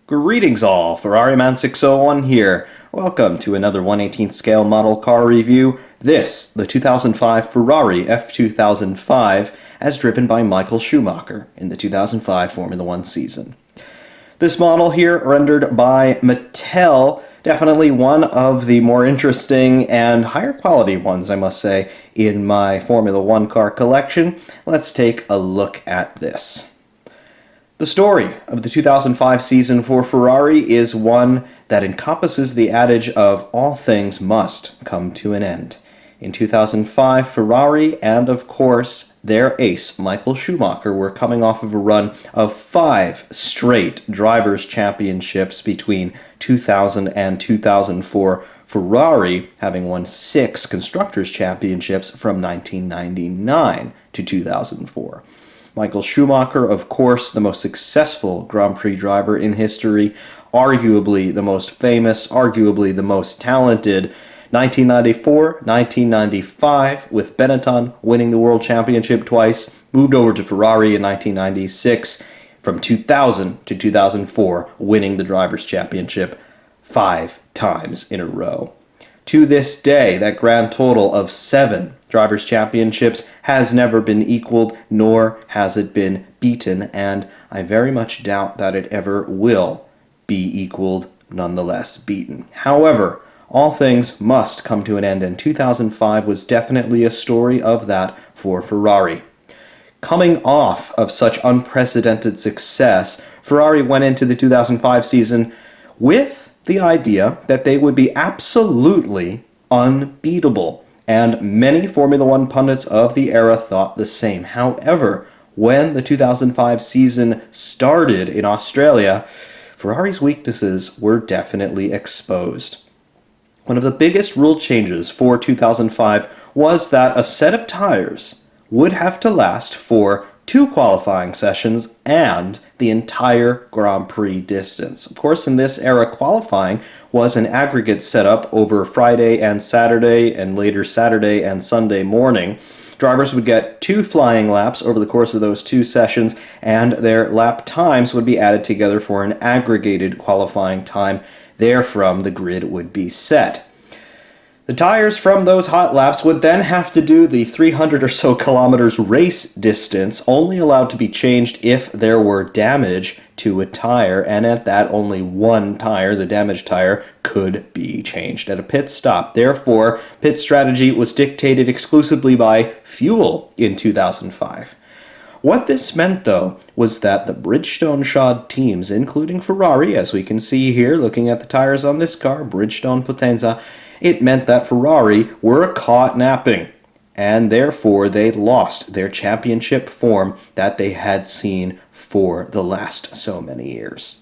Greetings all, Ferrari Man 601 here. Welcome to another 1/18th scale model car review. This, the 2005 Ferrari F2005, as driven by Michael Schumacher in the 2005 Formula One season. This model here, rendered by Mattel, definitely one of the more interesting and higher quality ones, I must say, in my Formula One car collection. Let's take a look at this. The story of the 2005 season for Ferrari is one that encompasses the adage of all things must come to an end. In 2005, Ferrari and, of course, their ace, Michael Schumacher, were coming off of a run of 5 straight Drivers' Championships between 2000 and 2004, Ferrari having won 6 Constructors' Championships from 1999 to 2004. Michael Schumacher, of course, the most successful Grand Prix driver in history, arguably the most famous, arguably the most talented. 1994, 1995, with Benetton winning the World Championship twice, moved over to Ferrari in 1996, from 2000 to 2004, winning the Drivers' Championship 5 times in a row. To this day, that grand total of 7 Drivers' Championships has never been equaled, nor has it been beaten, and I very much doubt that it ever will be equaled, nonetheless beaten. However, all things must come to an end, and 2005 was definitely a story of that for Ferrari. Coming off of such unprecedented success, Ferrari went into the 2005 season with the idea that they would be absolutely unbeatable, and many Formula One pundits of the era thought the same. However, when the 2005 season started in Australia, Ferrari's weaknesses were definitely exposed. One of the biggest rule changes for 2005 was that a set of tires would have to last for 2 qualifying sessions and the entire Grand Prix distance. Of course, in this era, qualifying was an aggregate setup over Friday and Saturday, and later Saturday and Sunday morning. Drivers would get 2 flying laps over the course of those 2 sessions, and their lap times would be added together for an aggregated qualifying time. Therefrom, the grid would be set. The tires from those hot laps would then have to do the 300 or so kilometers race distance, only allowed to be changed if there were damage to a tire, and at that, only one tire, the damaged tire, could be changed at a pit stop. Therefore, pit strategy was dictated exclusively by fuel in 2005. What this meant, though, was that the Bridgestone-shod teams, including Ferrari, as we can see here, looking at the tires on this car, Bridgestone Potenza, it meant that Ferrari were caught napping, and therefore they lost their championship form that they had seen for the last so many years.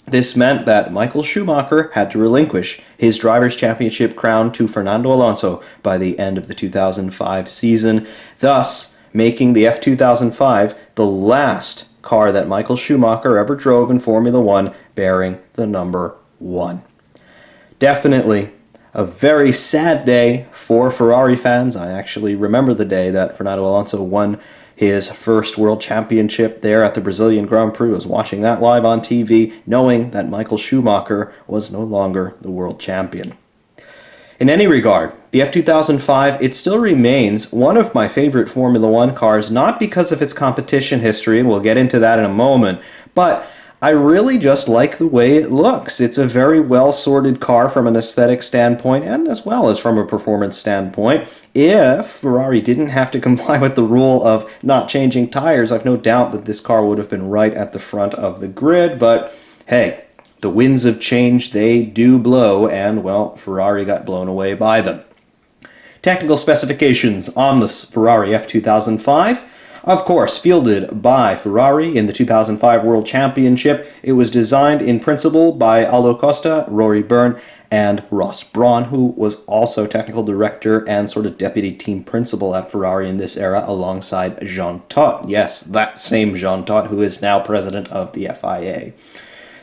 This meant that Michael Schumacher had to relinquish his Drivers' Championship crown to Fernando Alonso by the end of the 2005 season, thus making the F2005 the last car that Michael Schumacher ever drove in Formula One bearing the number 1. Definitely a very sad day for Ferrari fans. I actually remember the day that Fernando Alonso won his first World Championship there at the Brazilian Grand Prix. I was watching that live on TV, knowing that Michael Schumacher was no longer the world champion. In any regard, the F2005, it still remains one of my favorite Formula One cars, not because of its competition history, and we'll get into that in a moment, but I really just like the way it looks. It's a very well-sorted car from an aesthetic standpoint, and as well as from a performance standpoint. If Ferrari didn't have to comply with the rule of not changing tires, I've no doubt that this car would have been right at the front of the grid, but hey, the winds of change, they do blow, and, well, Ferrari got blown away by them. Technical specifications on the Ferrari F2005. Of course, fielded by Ferrari in the 2005 World Championship, it was designed in principle by Aldo Costa, Rory Byrne, and Ross Brawn, who was also technical director and sort of deputy team principal at Ferrari in this era, alongside Jean Todt. Yes, that same Jean Todt, who is now president of the FIA.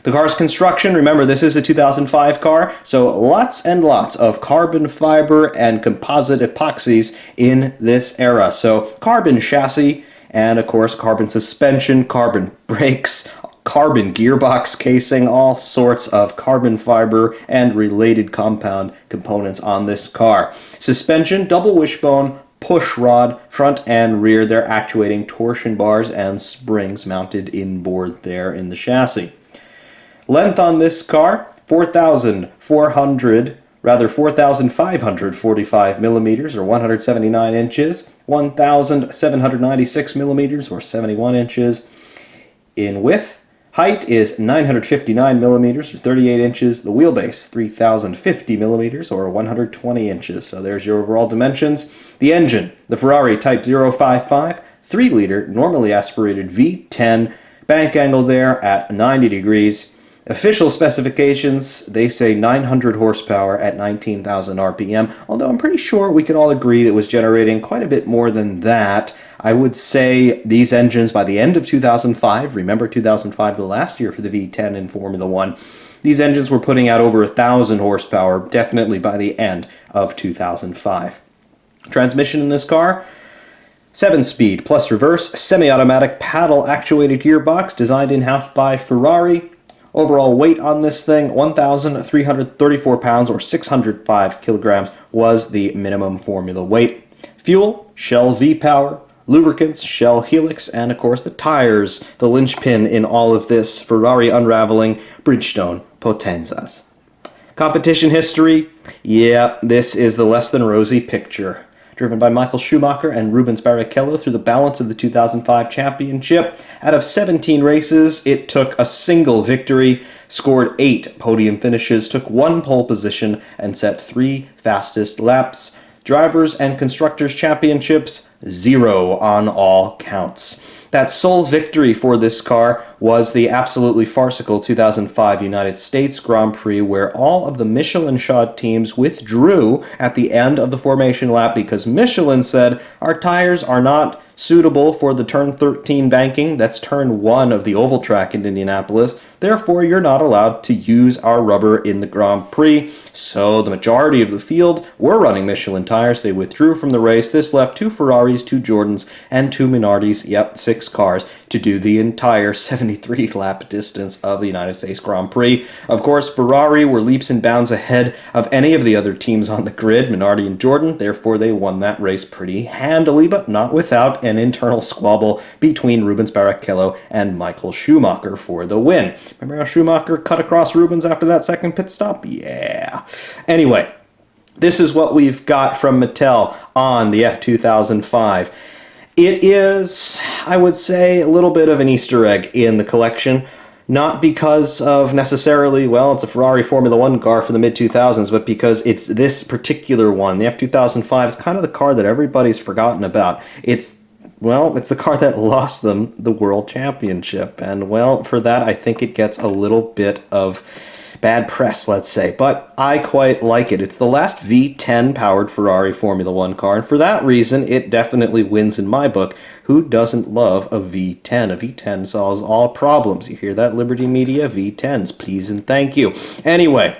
The car's construction, remember this is a 2005 car, so lots and lots of carbon fiber and composite epoxies in this era. So carbon chassis, and of course carbon suspension, carbon brakes, carbon gearbox casing, all sorts of carbon fiber and related compound components on this car. Suspension, double wishbone, push rod, front and rear. They're actuating torsion bars and springs mounted inboard there in the chassis. Length on this car, 4,545 millimeters or 179 inches, 1,796 millimeters or 71 inches in width. Height is 959 millimeters or 38 inches. The wheelbase, 3,050 millimeters or 120 inches. So there's your overall dimensions. The engine, the Ferrari Type 055, 3-liter, normally aspirated V10, bank angle there at 90 degrees. Official specifications, they say 900 horsepower at 19,000 RPM, although I'm pretty sure we can all agree it was generating quite a bit more than that. I would say these engines by the end of 2005, remember 2005, the last year for the V10 in Formula One, these engines were putting out over 1,000 horsepower, definitely by the end of 2005. Transmission in this car, 7-speed plus reverse, semi-automatic paddle-actuated gearbox designed in-house by Ferrari. Overall weight on this thing, 1,334 pounds or 605 kilograms was the minimum formula weight. Fuel, Shell V-Power. Lubricants, Shell Helix, and of course the tires, the linchpin in all of this Ferrari unraveling, Bridgestone Potenzas. Competition history, yeah, this is the less than rosy picture. Driven by Michael Schumacher and Rubens Barrichello through the balance of the 2005 championship. Out of 17 races, it took a single victory, scored 8 podium finishes, took 1 pole position, and set 3 fastest laps. Drivers and Constructors Championships, 0 on all counts. That sole victory for this car was the absolutely farcical 2005 United States Grand Prix, where all of the Michelin-shod teams withdrew at the end of the formation lap because Michelin said, our tires are not suitable for the turn 13 banking, that's turn 1 of the oval track in Indianapolis, therefore you're not allowed to use our rubber in the Grand Prix. So the majority of the field were running Michelin tires. They withdrew from the race. This left 2 Ferraris, 2 Jordans, and 2 Minardis, yep, 6 cars, to do the entire 73-lap distance of the United States Grand Prix. Of course, Ferrari were leaps and bounds ahead of any of the other teams on the grid, Minardi and Jordan, therefore they won that race pretty handily, but not without an internal squabble between Rubens Barrichello and Michael Schumacher for the win. Remember how Schumacher cut across Rubens after that second pit stop? Yeah. Anyway, this is what we've got from Mattel on the F2005. It is, I would say, a little bit of an Easter egg in the collection. Not because of necessarily, well, it's a Ferrari Formula One car for the mid-2000s, but because it's this particular one. The F2005 is kind of the car that everybody's forgotten about. It's the car that lost them the World Championship. And, well, for that, I think it gets a little bit of bad press, let's say. But I quite like it. It's the last V10-powered Ferrari Formula One car, and for that reason, it definitely wins in my book. Who doesn't love a V10? A V10 solves all problems. You hear that, Liberty Media? V10s, please and thank you. Anyway,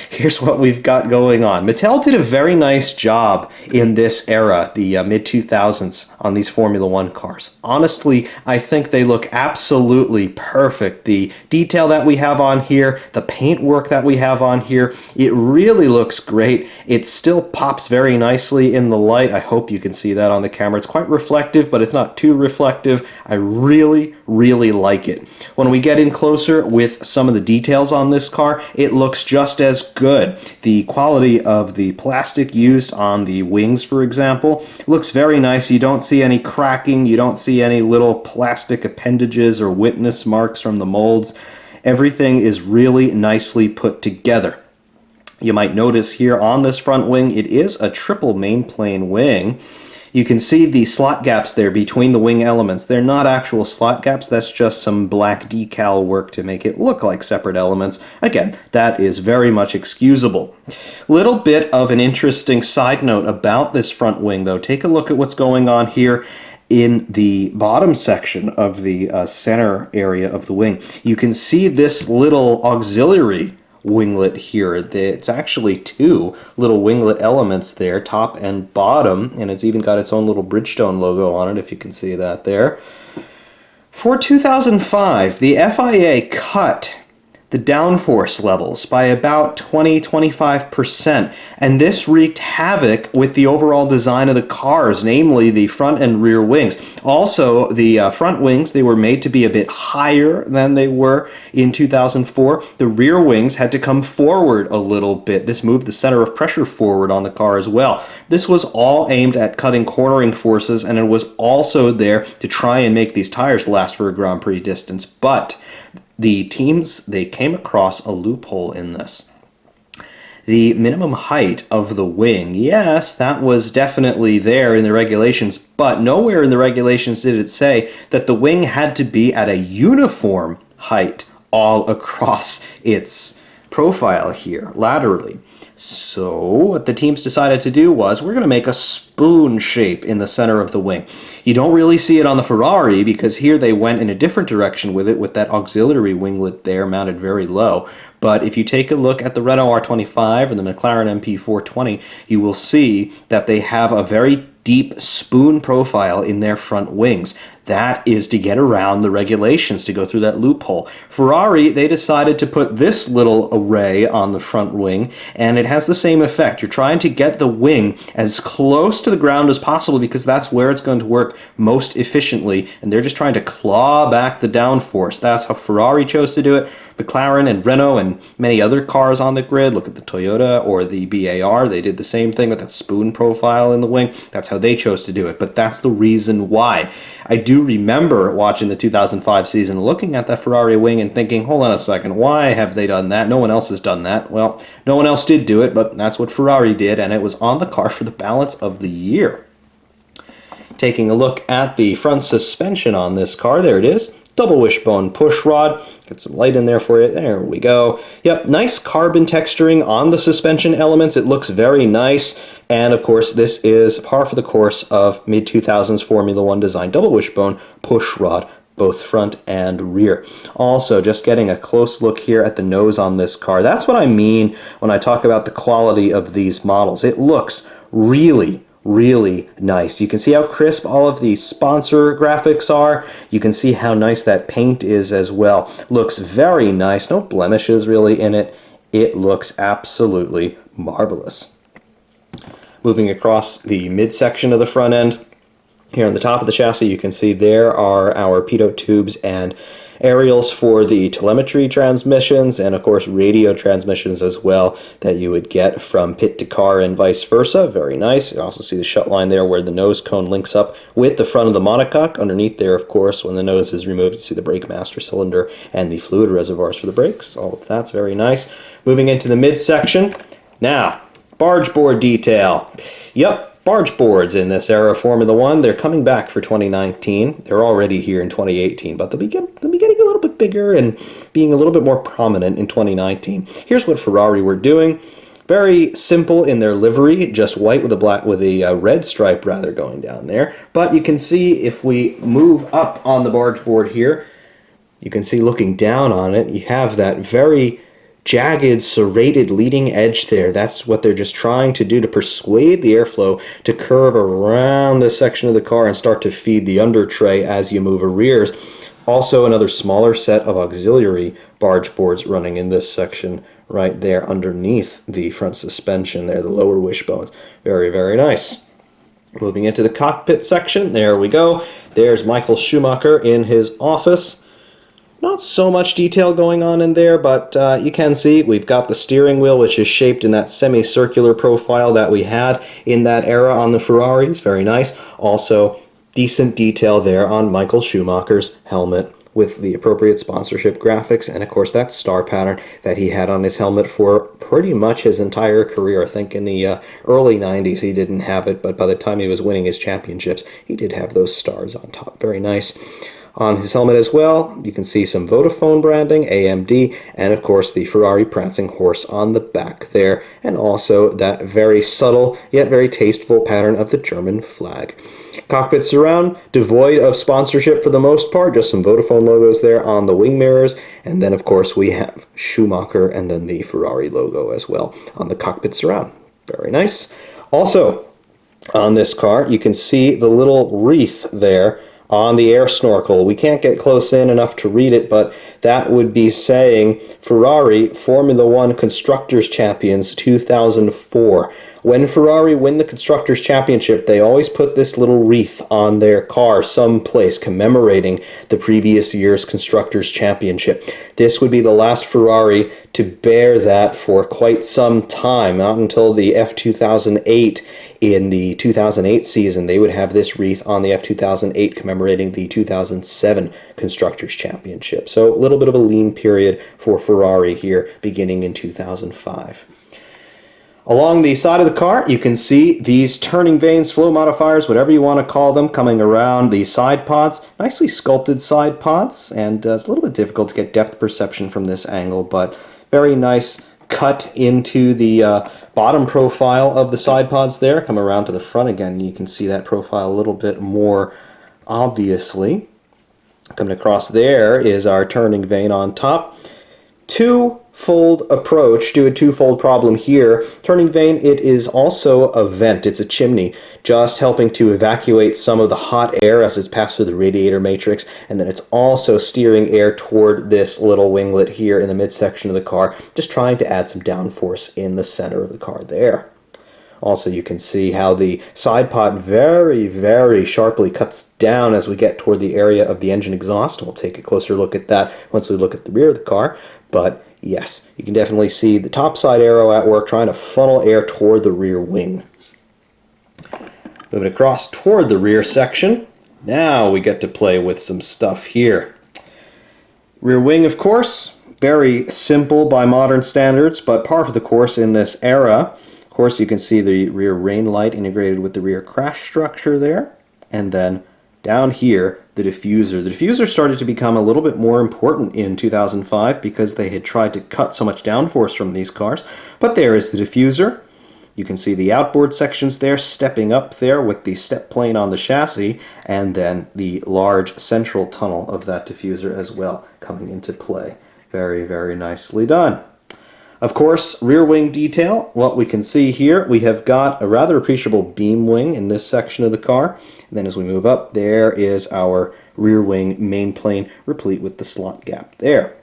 here's what we've got going on. Mattel did a very nice job in this era, the mid-2000s, on these Formula One cars. Honestly, I think they look absolutely perfect. The detail that we have on here, the paintwork that we have on here, it really looks great. It still pops very nicely in the light. I hope you can see that on the camera. It's quite reflective, but it's not too reflective. I really, really like it. When we get in closer with some of the details on this car, it looks just as good. The quality of the plastic used on the wings, for example, looks very nice. You don't see any cracking. You don't see any little plastic appendages or witness marks from the molds. Everything is really nicely put together. You might notice here on this front wing, it is a triple main plane wing. You can see the slot gaps there between the wing elements. They're not actual slot gaps, that's just some black decal work to make it look like separate elements. Again, that is very much excusable. Little bit of an interesting side note about this front wing though. Take a look at what's going on here in the bottom section of the center area of the wing. You can see this little auxiliary winglet here. It's actually 2 little winglet elements there, top and bottom, and it's even got its own little Bridgestone logo on it, if you can see that there. For 2005, the FIA cut the downforce levels by about 20-25%, and this wreaked havoc with the overall design of the cars, namely the front and rear wings. Also, the front wings, they were made to be a bit higher than they were in 2004. The rear wings had to come forward a little bit. This moved the center of pressure forward on the car as well. This was all aimed at cutting cornering forces, and it was also there to try and make these tires last for a Grand Prix distance. But the teams, they came across a loophole in this. The minimum height of the wing, yes, that was definitely there in the regulations, but nowhere in the regulations did it say that the wing had to be at a uniform height all across its profile here, laterally. So what the teams decided to do was, we're going to make a spoon shape in the center of the wing. You don't really see it on the Ferrari, because here they went in a different direction with it, with that auxiliary winglet there mounted very low. But if you take a look at the Renault R25 or the McLaren MP420, you will see that they have a very deep spoon profile in their front wings. That is to get around the regulations, to go through that loophole. Ferrari, they decided to put this little array on the front wing, and it has the same effect. You're trying to get the wing as close to the ground as possible, because that's where it's going to work most efficiently, and they're just trying to claw back the downforce. That's how Ferrari chose to do it. McLaren and Renault and many other cars on the grid, look at the Toyota or the BAR, they did the same thing with that spoon profile in the wing. That's how they chose to do it, but that's the reason why. I do remember watching the 2005 season, looking at that Ferrari wing and thinking, hold on a second, why have they done that? No one else has done that. Well, no one else did do it, but that's what Ferrari did, and it was on the car for the balance of the year. Taking a look at the front suspension on this car, there it is. Double wishbone push rod. Get some light in there for you. There we go. Yep, nice carbon texturing on the suspension elements. It looks very nice. And of course, this is par for the course of mid-2000s Formula One design. Double wishbone push rod, both front and rear. Also, just getting a close look here at the nose on this car. That's what I mean when I talk about the quality of these models. It looks really nice. You can see how crisp all of the sponsor graphics are. You can see how nice that paint is as well. Looks very nice. No blemishes really in it. It looks absolutely marvelous. Moving across the midsection of the front end, here on the top of the chassis, you can see there are our pitot tubes and aerials for the telemetry transmissions, and of course radio transmissions as well, that you would get from pit to car and vice versa. Very nice. You also see the shut line there where the nose cone links up with the front of the monocoque. Underneath there, of course, when the nose is removed, you see the brake master cylinder and the fluid reservoirs for the brakes. All of that's very nice. Moving into the midsection. Now, barge board detail. Yep. Barge boards in this era of Formula One, they're coming back for 2019. They're already here in 2018, but they'll be getting a little bit bigger and being a little bit more prominent in 2019. Here's what Ferrari were doing. Very simple in their livery, just white with a red stripe rather going down there. But you can see if we move up on the barge board here, you can see looking down on it, you have that very jagged, serrated leading edge there. That's what they're just trying to do, to persuade the airflow to curve around this section of the car and start to feed the under tray as you move rears. Also, another smaller set of auxiliary barge boards running in this section right there underneath the front suspension there, the lower wishbones. Very nice. Moving into the cockpit section, there we go. There's Michael Schumacher in his office. Not so much detail going on in there, but you can see we've got the steering wheel, which is shaped in that semicircular profile that we had in that era on the Ferraris. Very nice. Also, decent detail there on Michael Schumacher's helmet with the appropriate sponsorship graphics, and of course that star pattern that he had on his helmet for pretty much his entire career. I think in the early 90s he didn't have it, but by the time he was winning his championships, he did have those stars on top. Very nice. On his helmet as well, you can see some Vodafone branding, AMD, and of course the Ferrari prancing horse on the back there, and also that very subtle yet very tasteful pattern of the German flag. Cockpit surround, devoid of sponsorship for the most part, just some Vodafone logos there on the wing mirrors, and then of course we have Schumacher and then the Ferrari logo as well on the cockpit surround. Very nice. Also, on this car, you can see the little wreath there on the air snorkel. We can't get close in enough to read it, but that would be saying Ferrari Formula One Constructors Champions 2004. When Ferrari win the Constructors' Championship, they always put this little wreath on their car someplace commemorating the previous year's Constructors' Championship. This would be the last Ferrari to bear that for quite some time, not until the F2008. In the 2008 season, they would have this wreath on the F2008 commemorating the 2007 Constructors' Championship. So a little bit of a lean period for Ferrari here, beginning in 2005. Along the side of the car, you can see these turning vanes, flow modifiers, whatever you want to call them, coming around the side pods. Nicely sculpted side pods, and it's a little bit difficult to get depth perception from this angle, but very nice cut into the bottom profile of the side pods there. Come around to the front again, you can see that profile a little bit more obviously. Coming across there is our turning vane on top. Two-fold approach to a two-fold problem here. Turning vane, it is also a vent, it's a chimney, just helping to evacuate some of the hot air as it's passed through the radiator matrix, and then it's also steering air toward this little winglet here in the midsection of the car, just trying to add some downforce in the center of the car there. Also, you can see how the side pod very, very sharply cuts down as we get toward the area of the engine exhaust. We'll take a closer look at that once we look at the rear of the car. But yes, you can definitely see the top side arrow at work trying to funnel air toward the rear wing. Moving across toward the rear section, now we get to play with some stuff here. Rear wing, of course, very simple by modern standards, but par for the course in this era. Of course, you can see the rear rain light integrated with the rear crash structure there. And then down here, the diffuser. The diffuser started to become a little bit more important in 2005 because they had tried to cut so much downforce from these cars. But there is the diffuser. You can see the outboard sections there stepping up there with the step plane on the chassis, and then the large central tunnel of that diffuser as well coming into play. Very, very nicely done. Of course, rear wing detail, what we can see here, we have got a rather appreciable beam wing in this section of the car. And then as we move up, there is our rear wing main plane, replete with the slot gap there.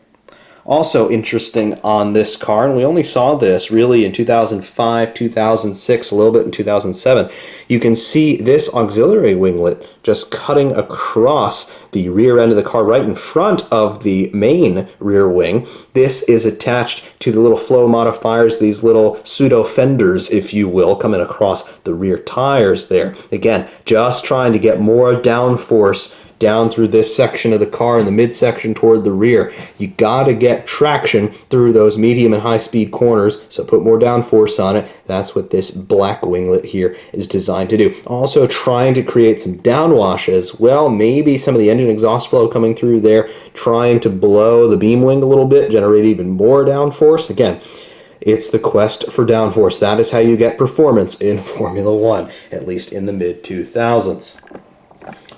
Also interesting on this car, and we only saw this really in 2005, 2006, a little bit in 2007, you can see this auxiliary winglet just cutting across the rear end of the car right in front of the main rear wing. This is attached to the little flow modifiers, these little pseudo fenders, if you will, coming across the rear tires there. Again, just trying to get more downforce down through this section of the car in the midsection toward the rear. You gotta get traction through those medium and high speed corners, so put more downforce on it. That's what this black winglet here is designed to do. Also trying to create some downwash as well, maybe some of the engine exhaust flow coming through there, trying to blow the beam wing a little bit, generate even more downforce. Again, it's the quest for downforce. That is how you get performance in Formula One, at least in the mid-2000s.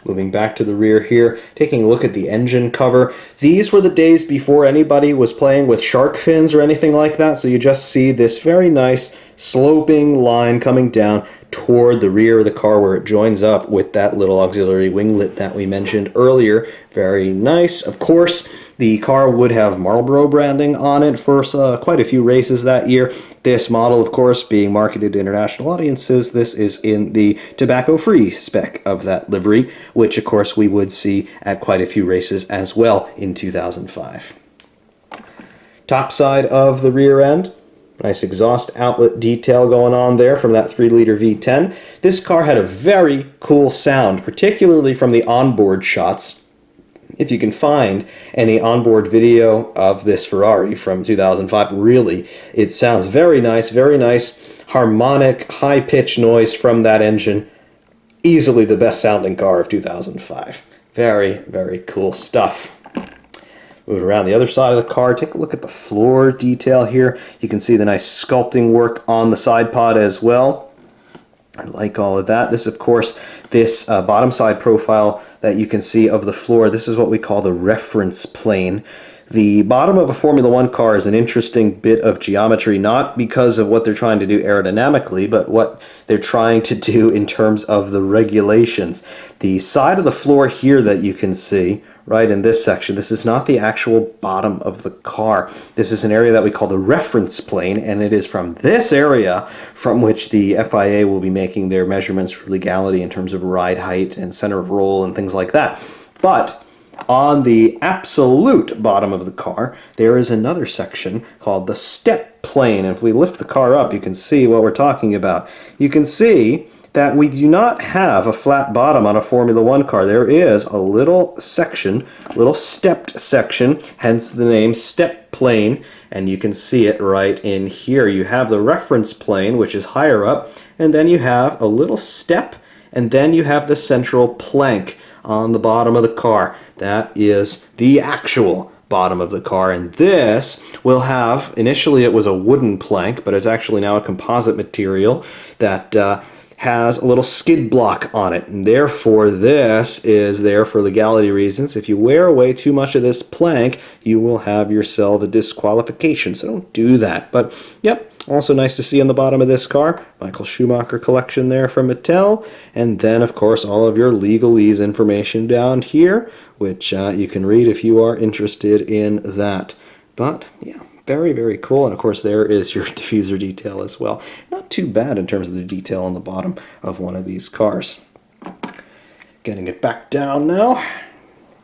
Moving back to the rear here, taking a look at the engine cover. These were the days before anybody was playing with shark fins or anything like that, so you just see this very nice sloping line coming down toward the rear of the car where it joins up with that little auxiliary winglet that we mentioned earlier. Very nice. Of course, the car would have Marlboro branding on it for quite a few races that year. This model, of course, being marketed to international audiences, this is in the tobacco-free spec of that livery, which, of course, we would see at quite a few races as well in 2005. Top side of the rear end. Nice exhaust outlet detail going on there from that 3-liter V10. This car had a very cool sound, particularly from the onboard shots. If you can find any onboard video of this Ferrari from 2005, really, it sounds very nice harmonic, high-pitched noise from that engine. Easily the best sounding car of 2005. Very, very cool stuff. Moving around the other side of the car, take a look at the floor detail here. You can see the nice sculpting work on the side pod as well. I like all of that. This, of course, this bottom side profile that you can see of the floor, this is what we call the reference plane. The bottom of a Formula One car is an interesting bit of geometry, not because of what they're trying to do aerodynamically, but what they're trying to do in terms of the regulations. The side of the floor here that you can see, right in this section, this is not the actual bottom of the car. This is an area that we call the reference plane, and it is from this area from which the FIA will be making their measurements for legality in terms of ride height and center of roll and things like that. But on the absolute bottom of the car, there is another section called the step plane. And if we lift the car up, you can see what we're talking about. You can see that we do not have a flat bottom on a Formula One car. There is a little section, a little stepped section, hence the name step plane. And you can see it right in here. You have the reference plane, which is higher up, and then you have a little step, and then you have the central plank on the bottom of the car. That is the actual bottom of the car, and this will have, initially it was a wooden plank, but it's actually now a composite material that has a little skid block on it, and therefore this is there for legality reasons. If you wear away too much of this plank, you will have yourself a disqualification, so don't do that. But yep, also nice to see on the bottom of this car, Michael Schumacher collection there from Mattel, and then of course all of your legalese information down here, which you can read if you are interested in that. But yeah, very, very cool. And of course there is your diffuser detail as well. Not too bad in terms of the detail on the bottom of one of these cars. Getting it back down now.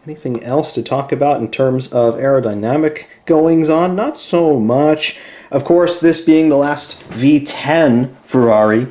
Anything else to talk about in terms of aerodynamic goings on? Not so much. Of course, this being the last V10 Ferrari,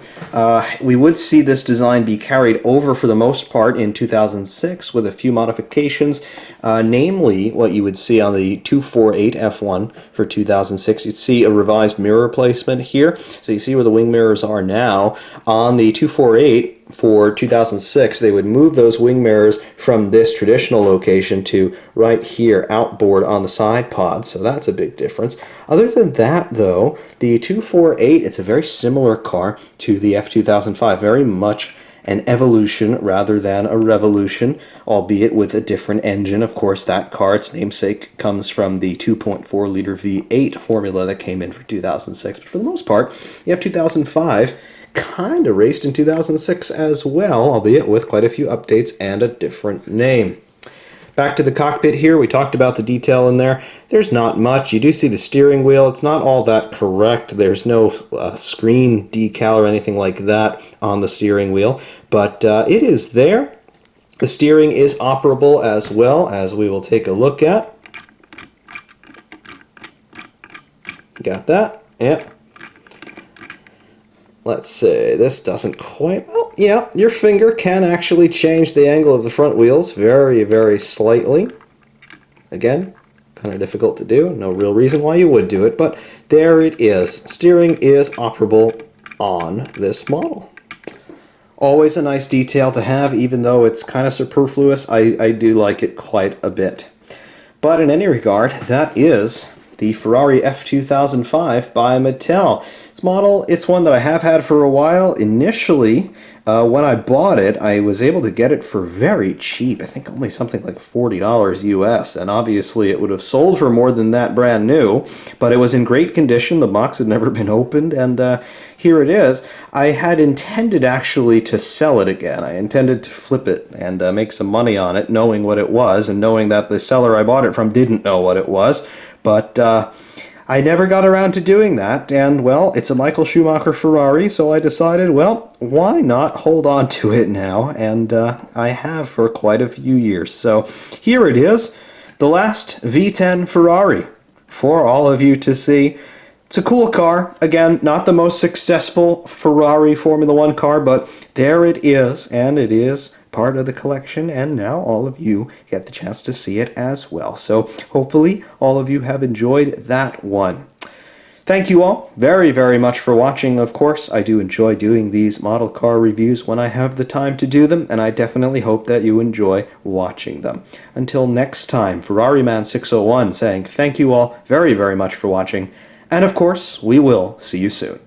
we would see this design be carried over for the most part in 2006 with a few modifications, namely what you would see on the 248 F1 for 2006. You'd see a revised mirror placement here. So you see where the wing mirrors are now. On the 248 for 2006, they would move those wing mirrors from this traditional location to right here, outboard on the side pods. So that's a big difference. Other than that, though, the 248, it's a very similar car to the F2005, very much an evolution rather than a revolution, albeit with a different engine. Of course, that car, its namesake, comes from the 2.4 liter V8 formula that came in for 2006. But for the most part, the F2005 kind of raced in 2006 as well, albeit with quite a few updates and a different name. Back to the cockpit here, we talked about the detail in there. There's not much. You do see the steering wheel. It's not all that correct. There's no screen decal or anything like that on the steering wheel, but it is there. The steering is operable as well, as we will take a look at. Got that? Yep. Let's see, this doesn't quite, well, yeah, your finger can actually change the angle of the front wheels very, very slightly. Again, kind of difficult to do, no real reason why you would do it, but there it is. Steering is operable on this model. Always a nice detail to have, even though it's kind of superfluous. I do like it quite a bit. But in any regard, that is the Ferrari F2005 by Mattel. This model, it's one that I have had for a while. Initially, when I bought it, I was able to get it for very cheap. I think only something like $40 US, and obviously it would have sold for more than that brand new, but it was in great condition. The box had never been opened, and here it is. I had intended actually to sell it again. I intended to flip it and make some money on it, knowing what it was, and knowing that the seller I bought it from didn't know what it was. But I never got around to doing that, and, well, it's a Michael Schumacher Ferrari, so I decided, well, why not hold on to it now, and I have for quite a few years. So here it is, the last V10 Ferrari for all of you to see. It's a cool car. Again, not the most successful Ferrari Formula One car, but there it is, and it is part of the collection, and now all of you get the chance to see it as well. So hopefully all of you have enjoyed that one. Thank you all very, very much for watching. Of course, I do enjoy doing these model car reviews when I have the time to do them, and I definitely hope that you enjoy watching them. Until next time, Ferrari Man 601 saying thank you all very, very much for watching, and of course, we will see you soon.